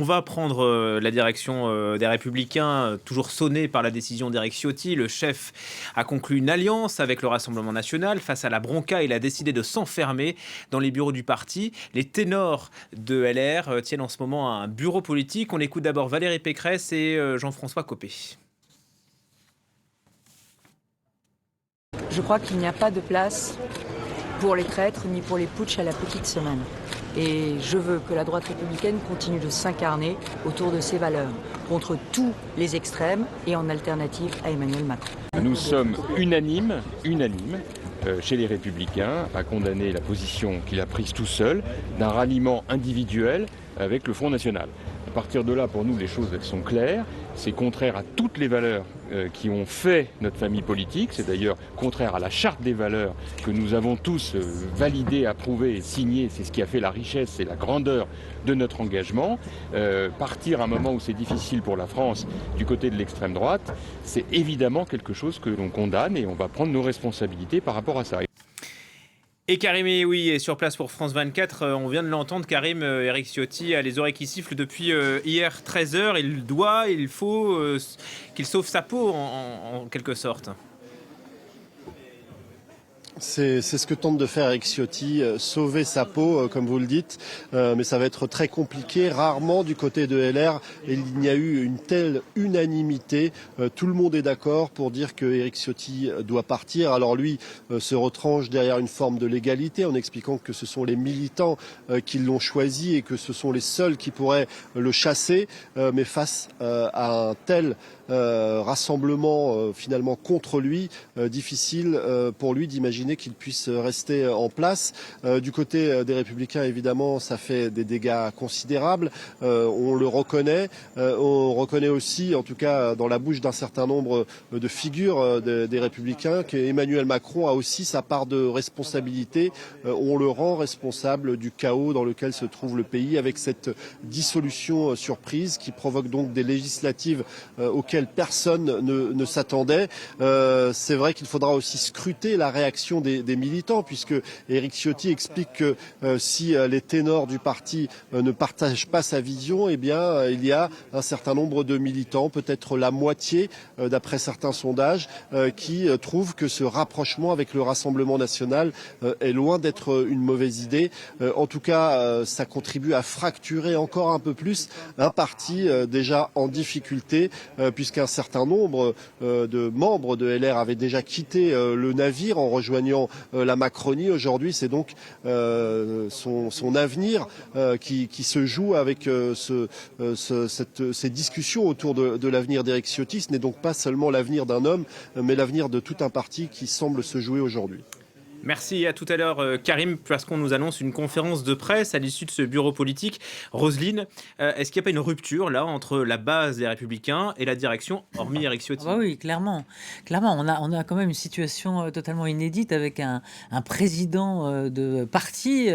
On va prendre la direction des Républicains, toujours sonné par la décision d'Éric Ciotti. Le chef a conclu une alliance avec le Rassemblement national. Face à la bronca, il a décidé de s'enfermer dans les bureaux du parti. Les ténors de LR tiennent en ce moment un bureau politique. On écoute d'abord Valérie Pécresse et Jean-François Copé. Je crois qu'il n'y a pas de place pour les traîtres ni pour les putschs à la petite semaine. Et je veux que la droite républicaine continue de s'incarner autour de ses valeurs, contre tous les extrêmes et en alternative à Emmanuel Macron. Nous sommes unanimes chez les Républicains à condamner la position qu'il a prise tout seul d'un ralliement individuel avec le Front National. À partir de là, pour nous, les choses sont claires. C'est contraire à toutes les valeurs qui ont fait notre famille politique. C'est d'ailleurs contraire à la charte des valeurs que nous avons tous validée, approuvée et signée. C'est ce qui a fait la richesse et la grandeur de notre engagement. Partir à un moment où c'est difficile pour la France du côté de l'extrême droite, c'est évidemment quelque chose que l'on condamne et on va prendre nos responsabilités par rapport à ça. Et Karim oui, est sur place pour France 24. On vient de l'entendre, Karim. Éric Ciotti a les oreilles qui sifflent depuis hier 13h. Il faut qu'il sauve sa peau en quelque sorte. C'est ce que tente de faire Éric Ciotti, sauver sa peau, comme vous le dites, mais ça va être très compliqué. Rarement du côté de LR, il n'y a eu une telle unanimité. Tout le monde est d'accord pour dire que Éric Ciotti doit partir. Alors lui se retranche derrière une forme de légalité en expliquant que ce sont les militants qui l'ont choisi et que ce sont les seuls qui pourraient le chasser. Mais face à un tel rassemblement finalement contre lui, difficile pour lui d'imaginer qu'il puisse rester en place. Du côté des Républicains, évidemment, ça fait des dégâts considérables. On le reconnaît. On reconnaît aussi, en tout cas dans la bouche d'un certain nombre de figures des Républicains, qu'Emmanuel Macron a aussi sa part de responsabilité. On le rend responsable du chaos dans lequel se trouve le pays avec cette dissolution surprise qui provoque donc des législatives auxquelles personne ne s'attendait. C'est vrai qu'il faudra aussi scruter la réaction des militants, puisque Éric Ciotti explique que si les ténors du parti ne partagent pas sa vision, eh bien il y a un certain nombre de militants, peut-être la moitié d'après certains sondages, qui trouvent que ce rapprochement avec le Rassemblement national est loin d'être une mauvaise idée. En tout cas, ça contribue à fracturer encore un peu plus un parti déjà en difficulté, puisqu'un certain nombre de membres de LR avaient déjà quitté le navire en rejoignant la Macronie. Aujourd'hui, c'est donc son avenir qui se joue avec ces discussions autour de l'avenir d'Éric Ciotti. Ce n'est donc pas seulement l'avenir d'un homme, mais l'avenir de tout un parti qui semble se jouer aujourd'hui. Merci, à tout à l'heure Karim, parce qu'on nous annonce une conférence de presse à l'issue de ce bureau politique. Roselyne, est-ce qu'il n'y a pas une rupture là entre la base des Républicains et la direction, hormis Éric Ciotti? Ah bah oui, clairement. Clairement, on a quand même une situation totalement inédite avec un président de parti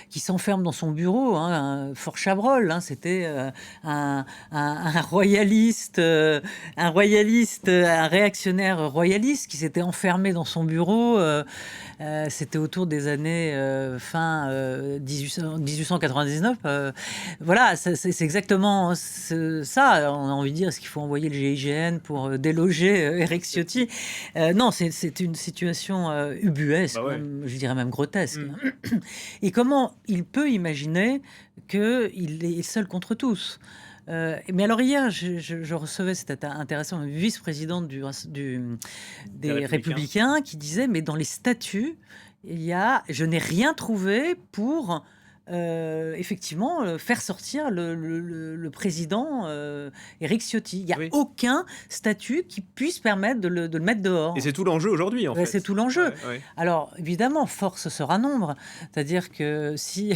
qui s'enferme dans son bureau, hein, un Fort Chabrol, hein, c'était un royaliste, un réactionnaire royaliste qui s'était enfermé dans son bureau. C'était autour des années fin 1899. Voilà, c'est exactement ça. On a envie de dire, est-ce qu'il faut envoyer le GIGN pour déloger Éric Ciotti? Non, c'est une situation ubuesque, Bah ouais. même, je dirais même grotesque. Et comment il peut imaginer qu'il est seul contre tous? Mais alors hier, je recevais, c'était intéressant, une vice-présidente des Républicains qui disait, mais dans les statuts, je n'ai rien trouvé pour effectivement faire sortir le président Éric Ciotti. Il n'y a Oui. aucun statut qui puisse permettre de le mettre dehors. Et c'est tout l'enjeu aujourd'hui, en fait. C'est tout l'enjeu. Ouais. Alors, évidemment, force sera nombre. C'est-à-dire que si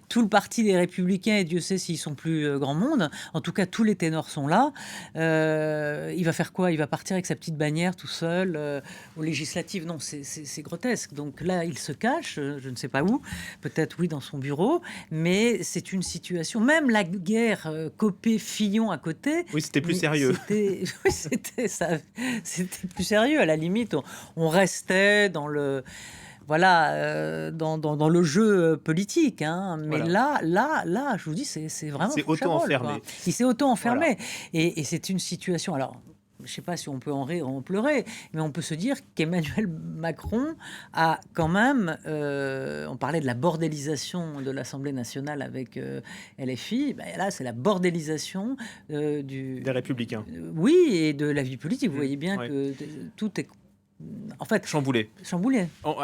tout le parti des Républicains, et Dieu sait s'ils sont plus grand monde, en tout cas, tous les ténors sont là, il va faire quoi? Il va partir avec sa petite bannière tout seul aux législatives? Non, c'est grotesque. Donc là, il se cache, je ne sais pas où, peut-être, oui, dans son bureau, mais c'est une situation... Même la guerre Copé-Fillon à côté... Oui, c'était plus sérieux. C'était plus sérieux. À la limite, on restait dans le... dans le jeu politique. Hein. Mais Voilà. là, je vous dis, c'est vraiment C'est Foucharol, auto-enfermé. quoi. Il s'est auto-enfermé. Et c'est une situation... Alors, je ne sais pas si on peut en rire ou en pleurer, mais on peut se dire qu'Emmanuel Macron a quand même... on parlait de la bordélisation de l'Assemblée nationale avec LFI. Ben là, c'est la bordélisation Des Républicains. oui, et de la vie politique. Vous voyez bien ouais. que tout est... En fait, Chamboulé. chamboulé. Alors,